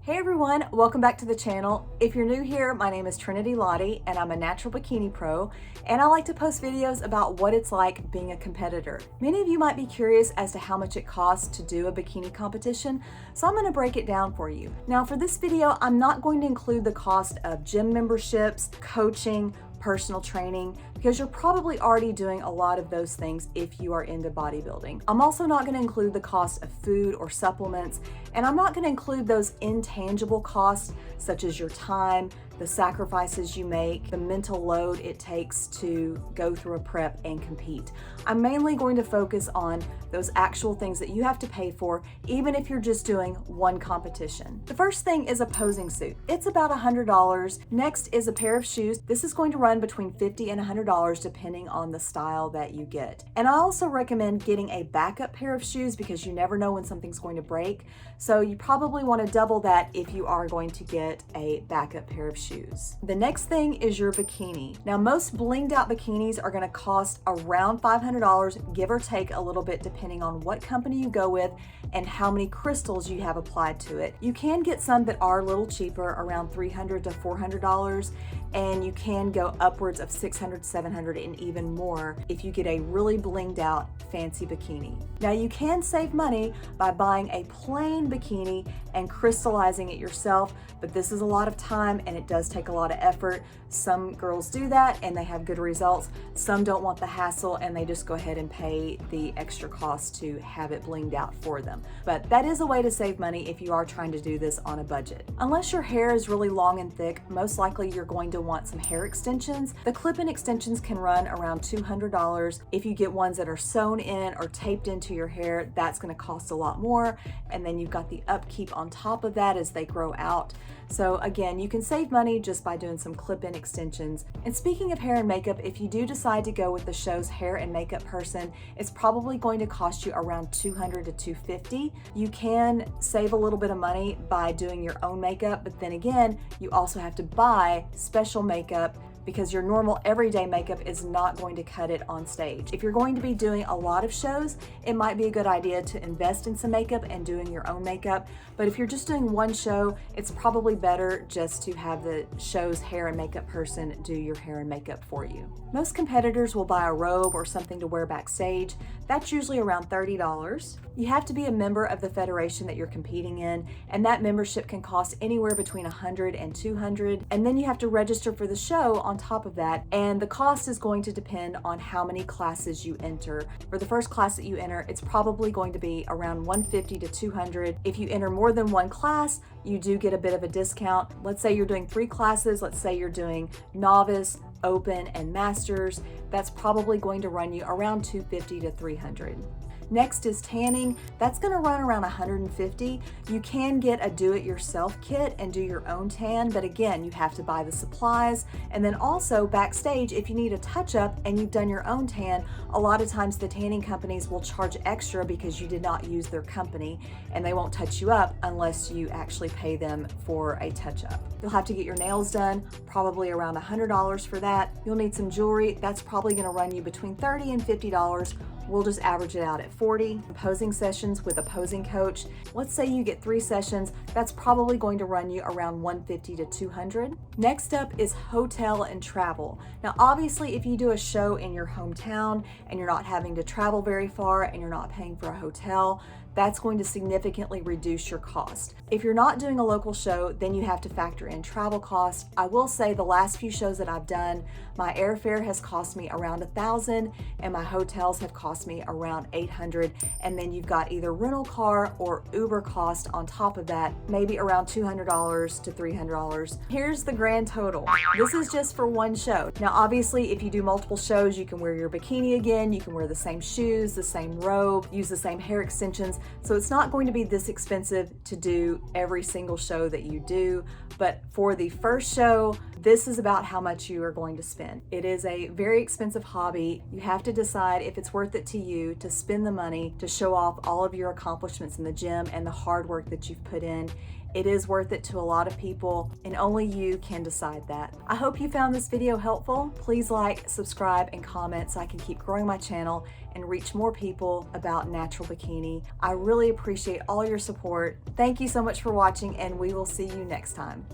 Hey everyone, welcome back to the channel. If you're new here, my name is Trinity Lahti and I'm a natural bikini pro, and I like to post videos about what it's like being a competitor. Many of you might be curious as to how much it costs to do a bikini competition, so I'm going to break it down for you. Now for this video, I'm not going to include the cost of gym memberships, coaching, personal training, because you're probably already doing a lot of those things if you are into bodybuilding. I'm also not going to include the cost of food or supplements, and I'm not going to include those intangible costs such as your time, the sacrifices you make, the mental load it takes to go through a prep and compete. I'm mainly going to focus on those actual things that you have to pay for, even if you're just doing one competition. The first thing is a posing suit. It's about $100. Next is a pair of shoes. This is going to run between $50 and $100 depending on the style that you get. And I also recommend getting a backup pair of shoes because you never know when something's going to break. So you probably want to double that if you are going to get a backup pair of shoes. The next thing is your bikini. Now most blinged out bikinis are going to cost around $500, give or take a little bit depending on what company you go with and how many crystals you have applied to it. You can get some that are a little cheaper, around $300 to $400, and you can go upwards of $600, $700, and even more if you get a really blinged out fancy bikini. Now you can save money by buying a plain bikini and crystallizing it yourself, but this is a lot of time and it does take a lot of effort. Some girls do that and they have good results. Some don't want the hassle and they just go ahead and pay the extra cost to have it blinged out for them. But that is a way to save money if you are trying to do this on a budget. Unless your hair is really long and thick, most likely you're going to want some hair extensions. The clip-in extensions can run around $200. If you get ones that are sewn in or taped into your hair, that's going to cost a lot more. And then you've got the upkeep on top of that as they grow out. So again, you can save money just by doing some clip-in extensions. And speaking of hair and makeup, if you do decide to go with the show's hair and makeup person, it's probably going to cost you around $200 to $250. You can save a little bit of money by doing your own makeup, but then again, you also have to buy special makeup because your normal everyday makeup is not going to cut it on stage. If you're going to be doing a lot of shows, it might be a good idea to invest in some makeup and doing your own makeup. But if you're just doing one show, it's probably better just to have the show's hair and makeup person do your hair and makeup for you. Most competitors will buy a robe or something to wear backstage. That's usually around $30. You have to be a member of the federation that you're competing in, and that membership can cost anywhere between $100 and $200. And then you have to register for the show on top of that, and the cost is going to depend on how many classes you enter. For the first class that you enter, it's probably going to be around $150 to $200. If you enter more than one class, you do get a bit of a discount. Let's say you're doing 3 classes. Let's say you're doing novice, open, and masters. That's probably going to run you around $250 to $300. Next is tanning. That's going to run around $150. You can get a do-it-yourself kit and do your own tan, but again, you have to buy the supplies. And then also backstage, if you need a touch-up and you've done your own tan, a lot of times the tanning companies will charge extra because you did not use their company, and they won't touch you up unless you actually pay them for a touch-up. You'll have to get your nails done, probably around $100 for that. You'll need some jewelry. That's probably going to run you between $30 and $50. We'll just average it out at $40. Posing sessions with a posing coach. Let's say you get 3 sessions. That's probably going to run you around $150 to $200. Next up is hotel and travel. Now, obviously, if you do a show in your hometown and you're not having to travel very far and you're not paying for a hotel, that's going to significantly reduce your cost. If you're not doing a local show, then you have to factor in travel costs. I will say the last few shows that I've done, my airfare has cost me around $1,000 and my hotels have cost me around $800. And then you've got either rental car or Uber cost on top of that, maybe around $200 to $300. Here's the grand total. This is just for one show. Now, obviously, if you do multiple shows, you can wear your bikini again, you can wear the same shoes, the same robe, use the same hair extensions. So it's not going to be this expensive to do every single show that you do, but for the first show, this is about how much you are going to spend. It is a very expensive hobby. You have to decide if it's worth it to you to spend the money to show off all of your accomplishments in the gym and the hard work that you've put in. It is worth it to a lot of people, and only you can decide that. I hope you found this video helpful. Please like, subscribe, and comment so I can keep growing my channel and reach more people about natural bikini. I really appreciate all your support. Thank you so much for watching, and we will see you next time.